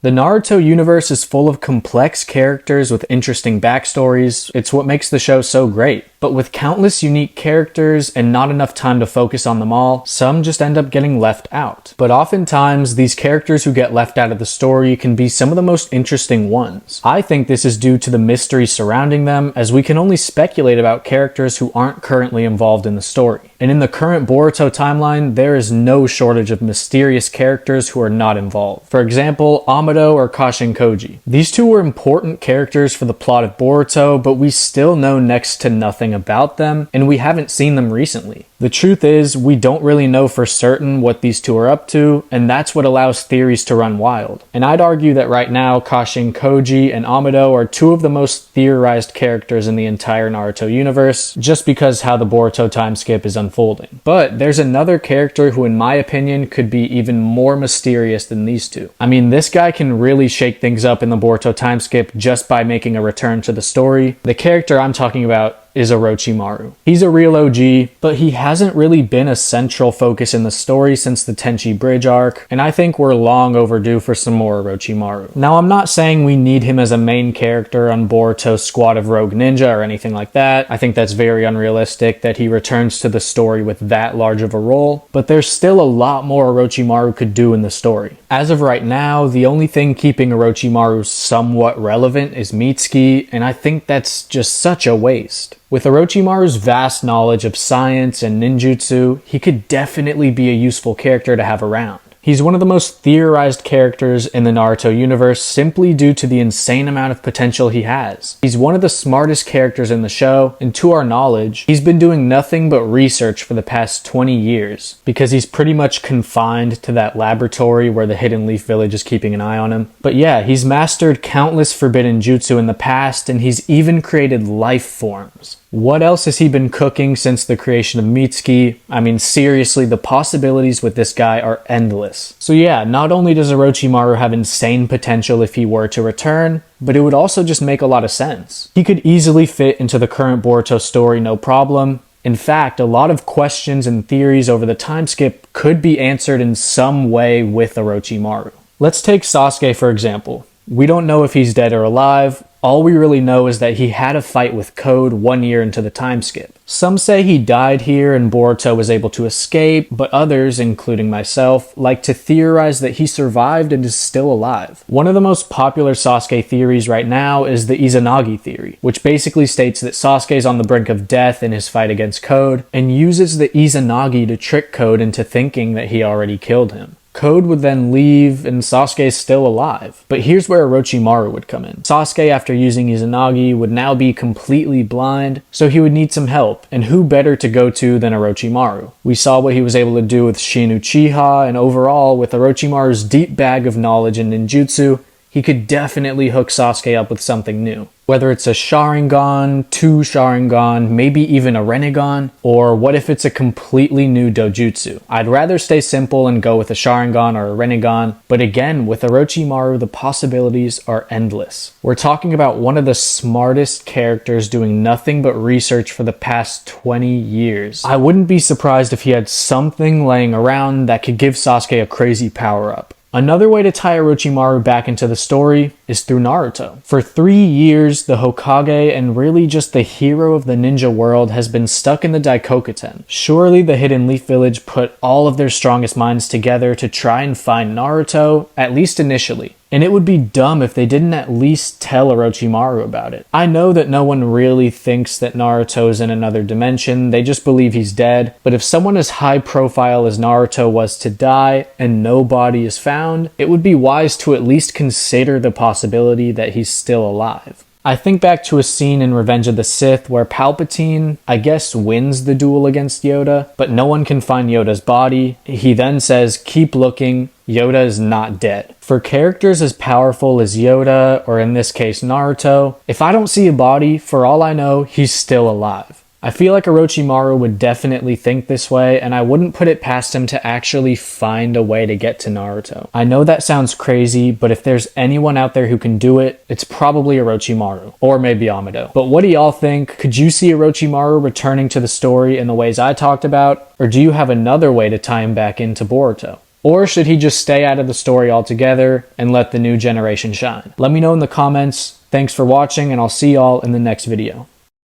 The Naruto universe is full of complex characters with interesting backstories. It's what makes the show so great. But with countless unique characters and not enough time to focus on them all, some just end up getting left out. But oftentimes, these characters who get left out of the story can be some of the most interesting ones. I think this is due to the mystery surrounding them, as we can only speculate about characters who aren't currently involved in the story. And in the current Boruto timeline, there is no shortage of mysterious characters who are not involved. For example, Amado or Kashin Koji. These two were important characters for the plot of Boruto, but we still know next to nothing about them, and we haven't seen them recently. The truth is, we don't really know for certain what these two are up to, and that's what allows theories to run wild. And I'd argue that right now, Kashin Koji and Amado are two of the most theorized characters in the entire Naruto universe, just because how the Boruto timeskip is unfolding. But there's another character who, in my opinion, could be even more mysterious than these two. I mean, this guy can really shake things up in the Boruto timeskip just by making a return to the story. The character I'm talking about is Orochimaru. He's a real OG, but he hasn't really been a central focus in the story since the Tenchi Bridge arc, and I think we're long overdue for some more Orochimaru. Now, I'm not saying we need him as a main character on Boruto's squad of rogue ninja or anything like that. I think that's very unrealistic that he returns to the story with that large of a role, but there's still a lot more Orochimaru could do in the story. As of right now, the only thing keeping Orochimaru somewhat relevant is Mitsuki, and I think that's just such a waste. With Orochimaru's vast knowledge of science and ninjutsu, he could definitely be a useful character to have around. He's one of the most theorized characters in the Naruto universe simply due to the insane amount of potential he has. He's one of the smartest characters in the show, and to our knowledge, he's been doing nothing but research for the past 20 years, because he's pretty much confined to that laboratory where the Hidden Leaf Village is keeping an eye on him. But yeah, he's mastered countless forbidden jutsu in the past, and he's even created life forms. What else has he been cooking since the creation of Mitsuki? I mean, seriously, the possibilities with this guy are endless. So yeah, not only does Orochimaru have insane potential if he were to return, but it would also just make a lot of sense. He could easily fit into the current Boruto story, no problem. In fact, a lot of questions and theories over the timeskip could be answered in some way with Orochimaru. Let's take Sasuke for example. We don't know if he's dead or alive. All we really know is that he had a fight with Code 1 year into the timeskip. Some say he died here and Boruto was able to escape, but others, including myself, like to theorize that he survived and is still alive. One of the most popular Sasuke theories right now is the Izanagi theory, which basically states that Sasuke is on the brink of death in his fight against Code, and uses the Izanagi to trick Code into thinking that he already killed him. Code would then leave and Sasuke is still alive. But here's where Orochimaru would come in. Sasuke, after using Izanagi, would now be completely blind, so he would need some help, and who better to go to than Orochimaru? We saw what he was able to do with Shin Uchiha, and overall, with Orochimaru's deep bag of knowledge in ninjutsu, he could definitely hook Sasuke up with something new. Whether it's a Sharingan, 2 Sharingan, maybe even a Rinnegan, or what if it's a completely new dojutsu? I'd rather stay simple and go with a Sharingan or a Rinnegan, but again, with Orochimaru, the possibilities are endless. We're talking about one of the smartest characters doing nothing but research for the past 20 years. I wouldn't be surprised if he had something laying around that could give Sasuke a crazy power-up. Another way to tie Orochimaru back into the story is through Naruto. For 3 years, the Hokage and really just the hero of the ninja world has been stuck in the Daikokuten. Surely the Hidden Leaf Village put all of their strongest minds together to try and find Naruto, at least initially. And it would be dumb if they didn't at least tell Orochimaru about it. I know that no one really thinks that Naruto is in another dimension, they just believe he's dead. But if someone as high profile as Naruto was to die and no body is found, it would be wise to at least consider the possibility that he's still alive. I think back to a scene in Revenge of the Sith where Palpatine, I guess, wins the duel against Yoda, but no one can find Yoda's body. He then says, "Keep looking, Yoda is not dead." For characters as powerful as Yoda, or in this case Naruto, if I don't see a body, for all I know, he's still alive. I feel like Orochimaru would definitely think this way, and I wouldn't put it past him to actually find a way to get to Naruto. I know that sounds crazy, but if there's anyone out there who can do it, it's probably Orochimaru, or maybe Amado. But what do y'all think? Could you see Orochimaru returning to the story in the ways I talked about, or do you have another way to tie him back into Boruto? Or should he just stay out of the story altogether and let the new generation shine? Let me know in the comments. Thanks for watching, and I'll see y'all in the next video.